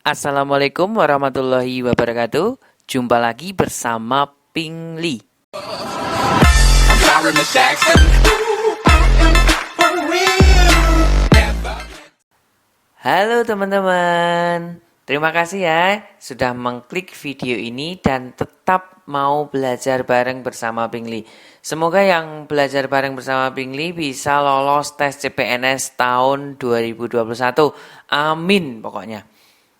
Assalamualaikum warahmatullahi wabarakatuh. Jumpa lagi bersama Ping Li. Halo teman-teman. Terima kasih ya sudah mengklik video ini dan tetap mau belajar bareng bersama Ping Li. Semoga yang belajar bareng bersama Ping Li bisa lolos tes CPNS tahun 2021. Amin pokoknya.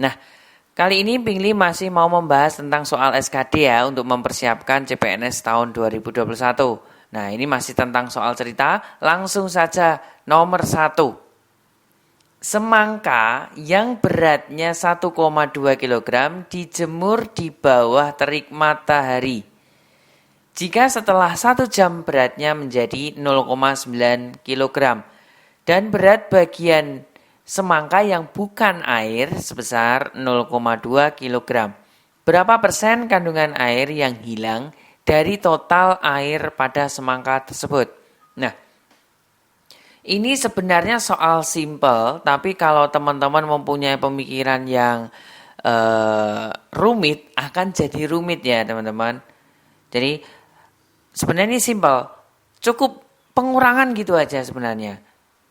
Nah, kali ini Ping Li masih mau membahas tentang soal SKD ya untuk mempersiapkan CPNS tahun 2021. Nah, ini masih tentang soal cerita. Langsung saja nomor 1. Semangka yang beratnya 1,2 kg dijemur di bawah terik matahari. Jika setelah 1 jam beratnya menjadi 0,9 kg dan berat bagian semangka yang bukan air sebesar 0,2 kg. Berapa persen kandungan air yang hilang dari total air pada semangka tersebut? Nah, ini sebenarnya soal simple, tapi kalau teman-teman mempunyai pemikiran yang rumit, akan jadi rumit ya teman-teman. Jadi sebenarnya ini simple, cukup pengurangan gitu aja sebenarnya.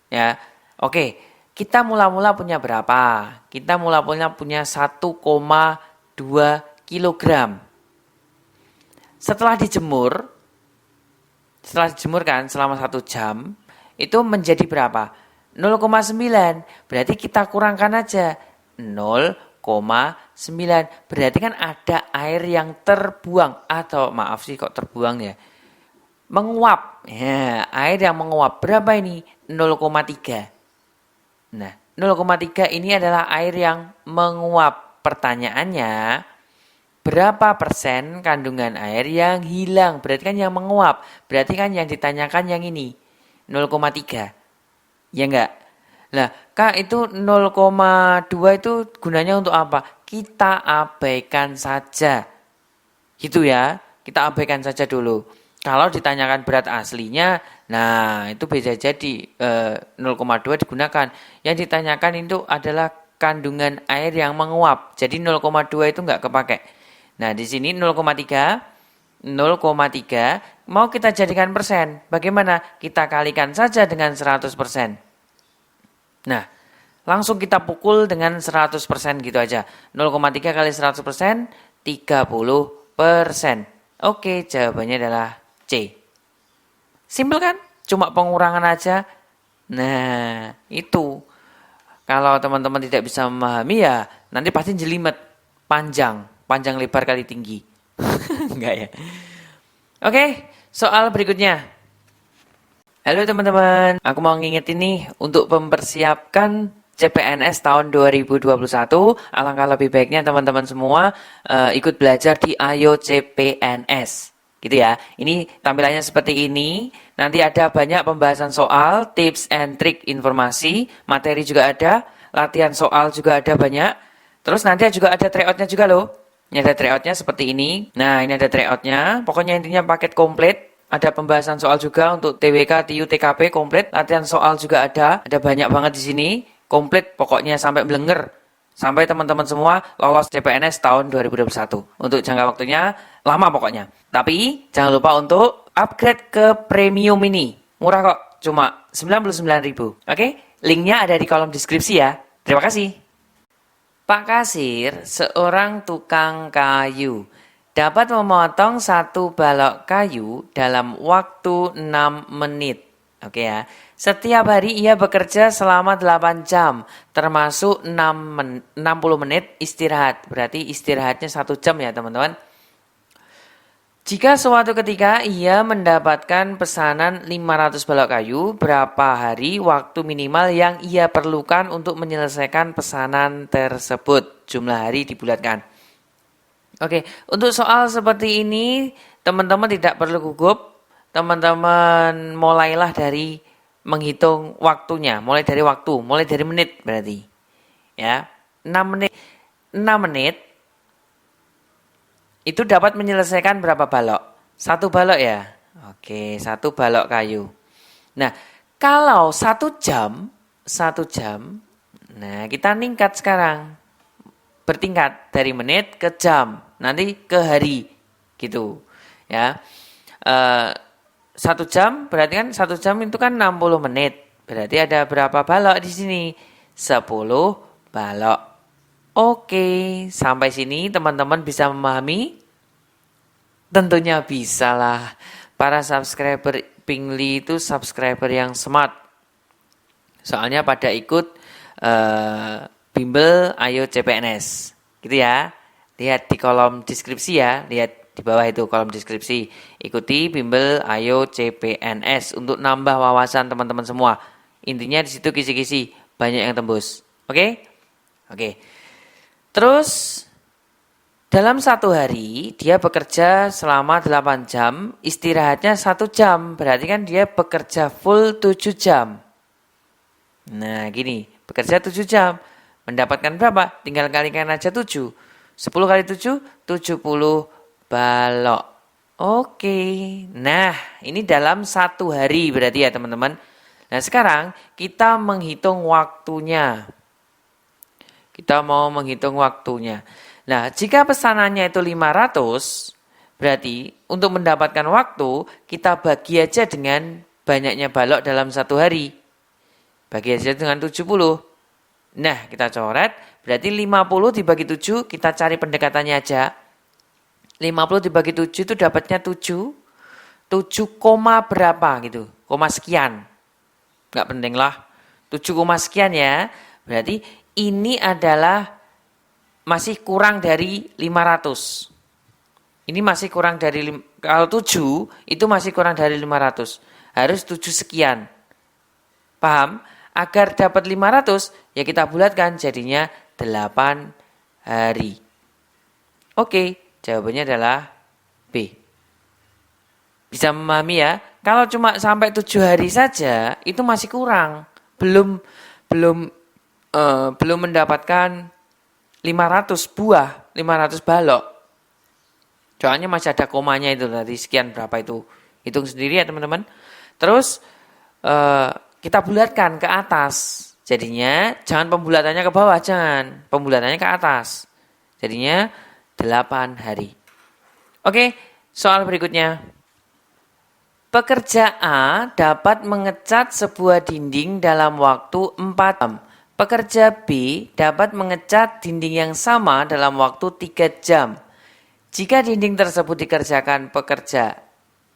Ya, oke, kita mula-mula punya berapa? Kita mula-mula punya 1,2 kg. Setelah dijemur kan selama 1 jam, itu menjadi berapa? 0,9. Berarti kita kurangkan aja 0,9. Berarti kan ada air yang terbuang. Atau maaf sih kok terbuang ya. Menguap. Ya, air yang menguap. Berapa ini? 0,3. Nah, 0,3 ini adalah air yang menguap. Pertanyaannya, berapa persen kandungan air yang hilang? Berarti kan yang menguap. Berarti kan yang ditanyakan yang ini. 0,3. Ya enggak? Nah, Kak itu 0,2 itu gunanya untuk apa? Kita abaikan saja. Gitu ya. Kita abaikan saja dulu. Kalau ditanyakan berat aslinya, nah itu bisa jadi 0,2 digunakan. Yang ditanyakan itu adalah kandungan air yang menguap. Jadi 0,2 itu enggak kepakai. Nah, di sini 0,3 mau kita jadikan persen. Bagaimana? Kita kalikan saja dengan 100%. Nah, langsung kita pukul dengan 100% gitu aja. 0,3 kali 100%, 30%. Oke, jawabannya adalah C. Simpel kan? Cuma pengurangan aja. Nah, itu. Kalau teman-teman tidak bisa memahami ya, nanti pasti jelimet. Panjang lebar kali tinggi. Enggak ya. Oke, soal berikutnya. Halo teman-teman, aku mau ngingetin nih untuk mempersiapkan CPNS tahun 2021. Alangkah lebih baiknya teman-teman semua ikut belajar di Ayo CPNS. Gitu ya. Ini tampilannya seperti ini. Nanti ada banyak pembahasan soal, tips and trik informasi, materi juga ada, latihan soal juga ada banyak. Terus nanti juga ada tryoutnya juga loh. Ini ada tryoutnya seperti ini. Nah, ini ada tryoutnya. Pokoknya intinya paket komplit. Ada pembahasan soal juga untuk TWK, TU, TKP komplit. Latihan soal juga ada. Ada banyak banget di sini. Komplit pokoknya sampai blenger. Sampai teman-teman semua lolos CPNS tahun 2021. Untuk jangka waktunya lama pokoknya. Tapi jangan lupa untuk upgrade ke premium ini. Murah kok. Cuma 99.000. Oke? Linknya ada di kolom deskripsi ya. Terima kasih. Pak Kasir, seorang tukang kayu, dapat memotong 1 balok kayu dalam waktu 6 menit. Oke ya. Setiap hari ia bekerja selama 8 jam, termasuk 60 menit istirahat. Berarti istirahatnya 1 jam ya teman-teman. Jika suatu ketika ia mendapatkan pesanan 500 balok kayu, berapa hari waktu minimal yang ia perlukan untuk menyelesaikan pesanan tersebut? Jumlah hari dibulatkan. Oke, untuk soal seperti ini, teman-teman tidak perlu gugup. Teman-teman mulailah dari menghitung waktunya, mulai dari menit berarti. Ya, 6 menit. 6 menit itu dapat menyelesaikan berapa balok? 1 balok ya? Oke, 1 balok kayu. Nah, kalau 1 jam, nah kita ningkat sekarang. bertingkat dari menit ke jam, nanti ke hari, gitu. Ya, 1 jam berarti kan 1 jam itu kan 60 menit. Berarti ada berapa balok di sini? 10 balok. Oke, sampai sini teman-teman bisa memahami? Tentunya bisa lah. Para subscriber Pingli itu subscriber yang smart. Soalnya pada ikut bimbel Ayo CPNS. Gitu ya. Lihat di kolom deskripsi ya. Lihat di bawah itu kolom deskripsi. Ikuti bimbel Ayo CPNS untuk nambah wawasan teman-teman semua. Intinya di situ kisi-kisi. Banyak yang tembus. Oke? Oke. Terus dalam 1 hari, dia bekerja selama 8 jam, istirahatnya 1 jam. Berarti kan dia bekerja full 7 jam. Nah, gini, bekerja 7 jam. Mendapatkan berapa? Tinggal kalikan aja 7. 10 kali 7, 70 balok. Oke. Nah, ini dalam 1 hari berarti ya teman-teman. Nah, sekarang kita menghitung waktunya. Kita mau menghitung waktunya. Nah, jika pesanannya itu 500, berarti untuk mendapatkan waktu, kita bagi aja dengan banyaknya balok dalam 1 hari. Bagi aja dengan 70. Nah, kita coret, berarti 50 dibagi 7, kita cari pendekatannya aja. 50 dibagi 7 itu dapatnya 7. 7 koma berapa gitu, koma sekian. Nggak penting lah, 7 koma sekian ya. Berarti ini adalah masih kurang dari 500. Ini masih kurang dari, kalau 7 itu masih kurang dari 500. Harus 7 sekian. Paham? Agar dapat 500, ya kita bulatkan jadinya 8 hari. Oke, jawabannya adalah B. Bisa memahami ya? Kalau cuma sampai 7 hari saja, itu masih kurang. Belum mendapatkan 500 buah, 500 balok. Soalnya masih ada komanya itu tadi sekian berapa itu. Hitung sendiri ya teman-teman. Terus kita bulatkan ke atas. Jadinya jangan pembulatannya ke bawah, jangan. Pembulatannya ke atas. Jadinya 8 hari. Oke, soal berikutnya. Pekerja A dapat mengecat sebuah dinding dalam waktu 4 jam. Pekerja B dapat mengecat dinding yang sama dalam waktu 3 jam. Jika dinding tersebut dikerjakan pekerja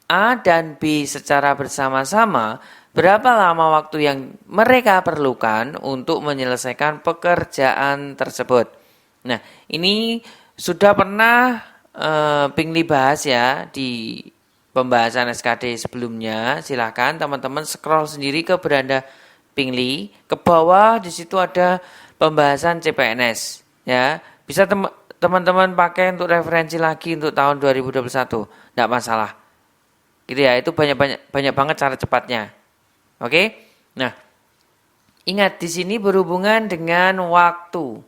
A dan B secara bersama-sama, berapa lama waktu yang mereka perlukan untuk menyelesaikan pekerjaan tersebut? Nah, ini sudah pernah Pingli bahas ya di pembahasan SKD sebelumnya. Silahkan teman-teman scroll sendiri ke beranda Pingli, ke bawah di situ ada pembahasan CPNS ya. Bisa teman-teman pakai untuk referensi lagi untuk tahun 2021. Enggak masalah. Gitu ya, itu banyak banget cara cepatnya. Oke? Nah, ingat di sini berhubungan dengan waktu.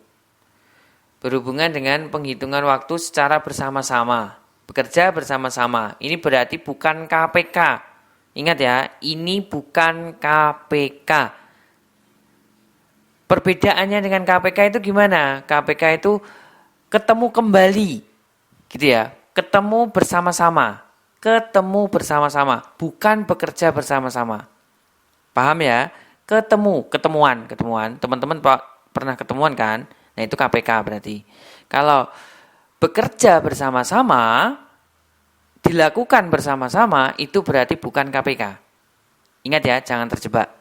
Berhubungan dengan penghitungan waktu secara bersama-sama. Bekerja bersama-sama. Ini berarti bukan KPK. Ingat ya, ini bukan KPK. Perbedaannya dengan KPK itu gimana? KPK itu ketemu kembali. Gitu ya. Ketemu bersama-sama. Ketemu bersama-sama. Bukan bekerja bersama-sama. Paham ya? Ketemuan. Teman-teman pernah ketemuan kan? Nah, itu KPK berarti. Kalau bekerja bersama-sama, dilakukan bersama-sama, itu berarti bukan KPK. Ingat ya, jangan terjebak.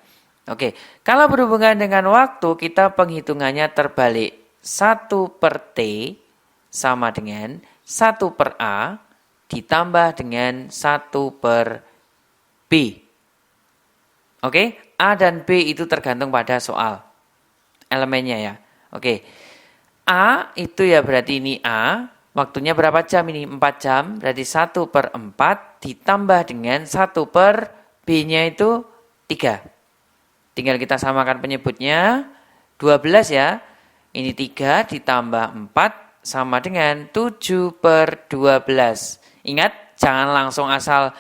Oke, kalau berhubungan dengan waktu, kita penghitungannya terbalik. 1/T sama dengan 1/A ditambah dengan 1/B. Oke, A dan B itu tergantung pada soal. Elemennya ya. Oke, A itu ya berarti ini A. Waktunya berapa jam ini? 4 jam. Berarti 1/4 ditambah dengan 1/B-nya itu 3. Tinggal kita samakan penyebutnya. 12 ya. Ini 3 ditambah 4 sama dengan 7/12. Ingat, jangan langsung asal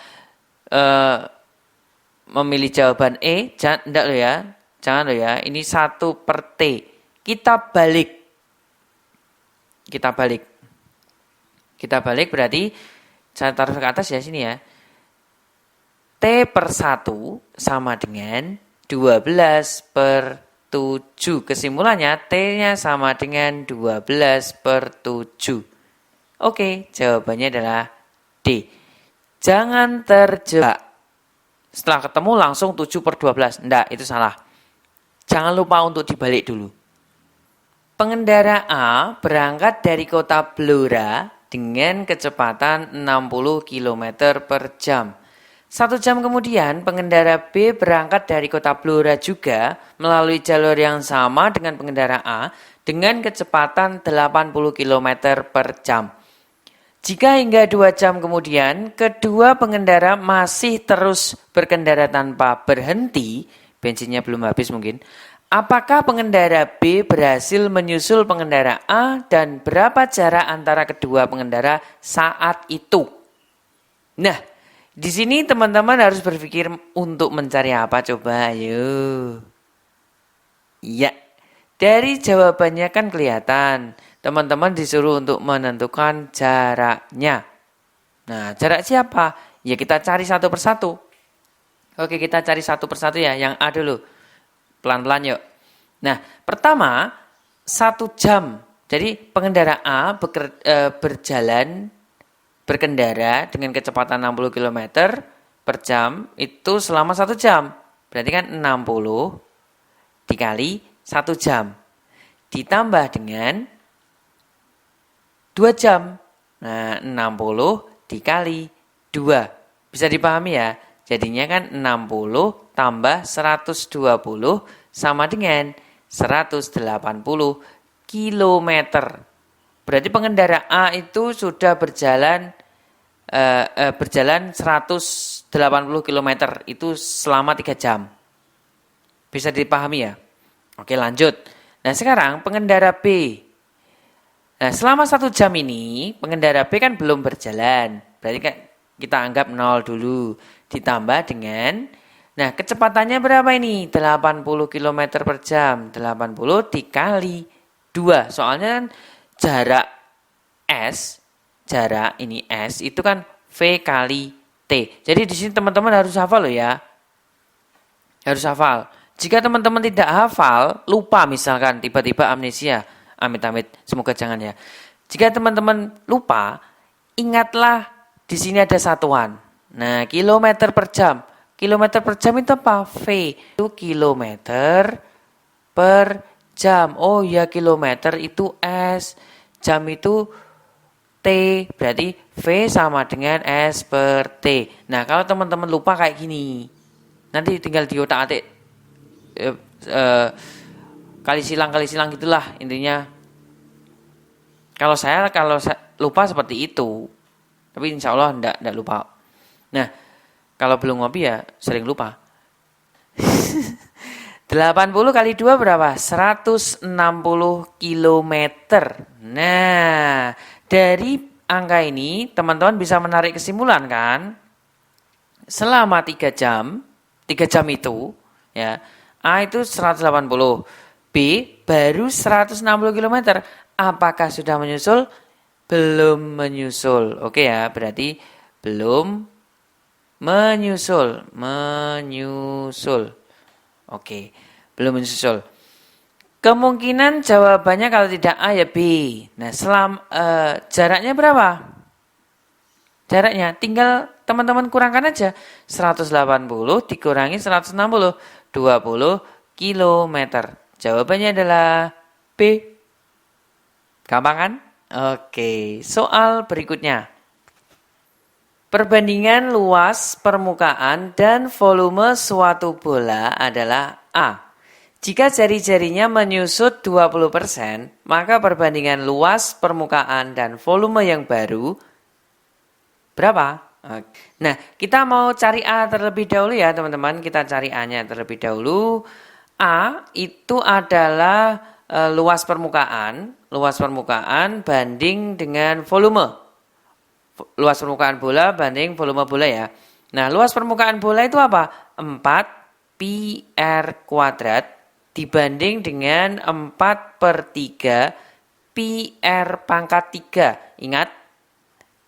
memilih jawaban E. Enggak loh ya. Jangan loh ya. Ini 1/T. Kita balik. Kita balik. Kita balik berarti saya taruh ke atas ya sini ya. T per 1 sama dengan 12 per 7. Kesimpulannya T-nya sama dengan 12 per 7. Oke, jawabannya adalah D. Jangan terjebak. Setelah ketemu langsung 7 per 12. Enggak, itu salah. Jangan lupa untuk dibalik dulu. Pengendara A berangkat dari kota Blora dengan kecepatan 60 km per jam. 1 jam kemudian, pengendara B berangkat dari kota Blora juga melalui jalur yang sama dengan pengendara A dengan kecepatan 80 km per jam. Jika hingga 2 jam kemudian, kedua pengendara masih terus berkendara tanpa berhenti, bensinnya belum habis mungkin, apakah pengendara B berhasil menyusul pengendara A dan berapa jarak antara kedua pengendara saat itu? Nah, di sini teman-teman harus berpikir untuk mencari apa coba, ayo. Ya, dari jawabannya kan kelihatan. Teman-teman disuruh untuk menentukan jaraknya. Nah, jarak siapa? Ya kita cari satu persatu. Oke, kita cari satu persatu ya, yang A dulu. Pelan-pelan yuk. Nah, pertama 1 jam. Jadi pengendara A berkendara dengan kecepatan 60 km per jam itu selama 1 jam. Berarti kan 60 dikali 1 jam. Ditambah dengan 2 jam. Nah, 60 dikali 2. Bisa dipahami ya? Jadinya kan 60 tambah 120 sama dengan 180 kilometer. Berarti pengendara A itu sudah berjalan 180 kilometer itu selama 3 jam. Bisa dipahami ya? Oke, lanjut. Nah, sekarang pengendara B. Nah, selama 1 jam ini, pengendara B kan belum berjalan. Berarti kan kita anggap 0 dulu. Ditambah dengan, nah kecepatannya berapa ini? 80 km per jam. 80 dikali 2. Soalnya kan jarak ini S itu kan V kali T. Jadi di sini teman-teman harus hafal loh ya. Harus hafal. Jika teman-teman tidak hafal, lupa misalkan tiba-tiba amnesia. Amit-amit, semoga jangan ya. Jika teman-teman lupa, ingatlah di sini ada satuan. Nah, kilometer per jam. Kilometer per jam itu apa? V. Itu kilometer per jam. Oh ya, kilometer itu S. Jam itu T. Berarti V sama dengan S per T. Nah, kalau teman-teman lupa kayak gini, nanti tinggal di otak-atik. Kali silang gitulah intinya. Kalau saya lupa seperti itu. Tapi insya Allah enggak lupa. Nah, kalau belum ngopi ya sering lupa. 80 kali 2 berapa? 160 kilometer. Nah, dari angka ini teman-teman bisa menarik kesimpulan kan? Selama 3 jam itu ya, A itu 180, B baru 160 km. Apakah sudah menyusul? Belum menyusul. Oke ya, berarti belum menyusul. Oke, belum menyusul. Kemungkinan jawabannya kalau tidak A ya B. Nah, jaraknya berapa? Jaraknya tinggal teman-teman kurangkan aja. 180 dikurangi 160, 20 km. Jawabannya adalah B. Gampang kan? Oke, soal berikutnya. Perbandingan luas permukaan dan volume suatu bola adalah A. Jika jari-jarinya menyusut 20%, maka perbandingan luas permukaan dan volume yang baru berapa? Nah, kita mau cari A terlebih dahulu ya teman-teman. Kita cari A-nya terlebih dahulu. A itu adalah luas permukaan banding dengan volume. Luas permukaan bola banding volume bola ya. Nah, luas permukaan bola itu apa? 4 pi r kuadrat dibanding dengan 4/3 pi R pangkat 3. Ingat,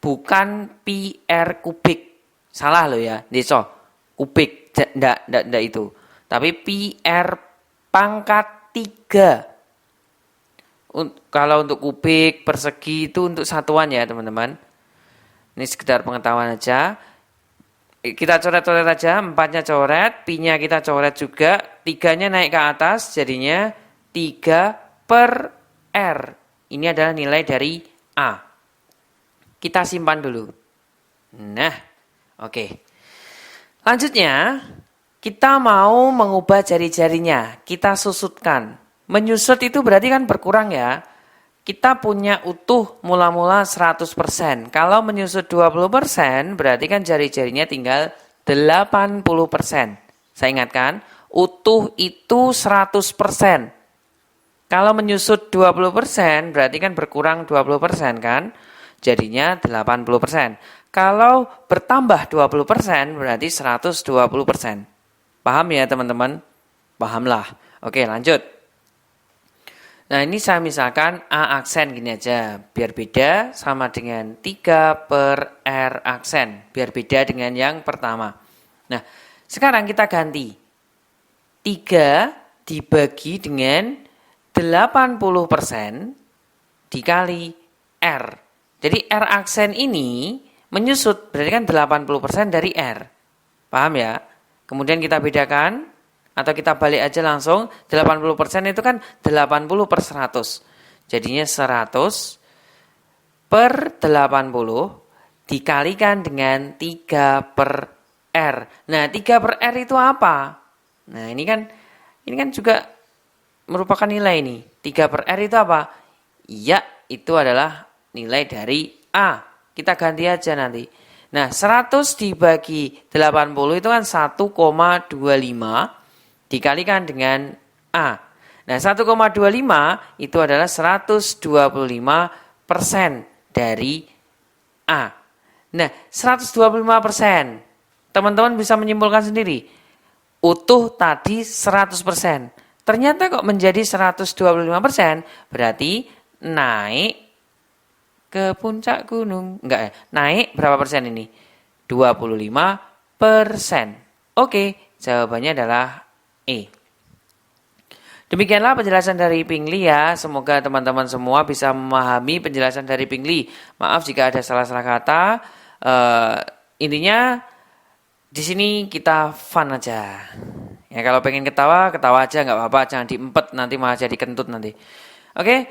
bukan pi R kubik. Salah loh ya, deso. Kubik, ndak itu. Tapi pi R pangkat 3. Kalau untuk kubik, persegi itu untuk satuan ya teman-teman. Ini sekedar pengetahuan aja. Kita coret-coret aja, 4-nya coret, pi-nya kita coret juga, 3-nya naik ke atas, jadinya 3/R. Ini adalah nilai dari A. Kita simpan dulu. Nah, oke. Lanjutnya, kita mau mengubah jari-jarinya. Kita susutkan. Menyusut itu berarti kan berkurang ya. Kita punya utuh mula-mula 100%. Kalau menyusut 20%, berarti kan jari-jarinya tinggal 80%. Saya ingatkan, utuh itu 100%. Kalau menyusut 20%, berarti kan berkurang 20% kan? Jadinya 80%. Kalau bertambah 20%, berarti 120%. Paham ya teman-teman? Pahamlah. Oke, lanjut. Nah, ini saya misalkan A aksen gini aja. Biar beda sama dengan 3/R aksen. Biar beda dengan yang pertama. Nah, sekarang kita ganti. 3 dibagi dengan 80% dikali R. Jadi R aksen ini menyusut, berarti kan 80% dari R. Paham ya? Kemudian kita bedakan, atau kita balik aja langsung, 80% itu kan 80/100. Jadinya 100/80 dikalikan dengan 3/R. Nah, 3/R itu apa? Nah, ini kan juga merupakan nilai ini. 3/R itu apa? Ya, itu adalah nilai dari A. Kita ganti aja nanti. Nah, 100 dibagi 80 itu kan 1,25 dikalikan dengan A. Nah, 1,25 itu adalah 125% dari A. Nah, 125%. Teman-teman bisa menyimpulkan sendiri. Utuh tadi 100%. Ternyata kok menjadi 125%, berarti naik ke puncak gunung. Enggak ya, naik berapa persen ini? 25%. Oke, jawabannya adalah E. Demikianlah penjelasan dari Pingli ya. Semoga teman-teman semua bisa memahami penjelasan dari Pingli. Maaf jika ada salah-salah kata. Intinya di sini kita fun aja. Ya, kalau pengen ketawa, ketawa aja nggak apa-apa. Jangan diempet, nanti malah jadi kentut nanti. Oke,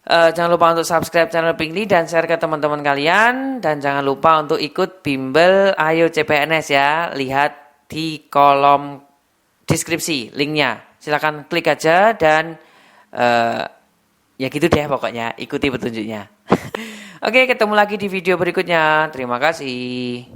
jangan lupa untuk subscribe channel Pingli dan share ke teman-teman kalian. Dan jangan lupa untuk ikut bimbel Ayo CPNS ya. Lihat di kolom deskripsi linknya. Silakan klik aja dan ya gitu deh pokoknya. Ikuti petunjuknya. Oke, ketemu lagi di video berikutnya. Terima kasih.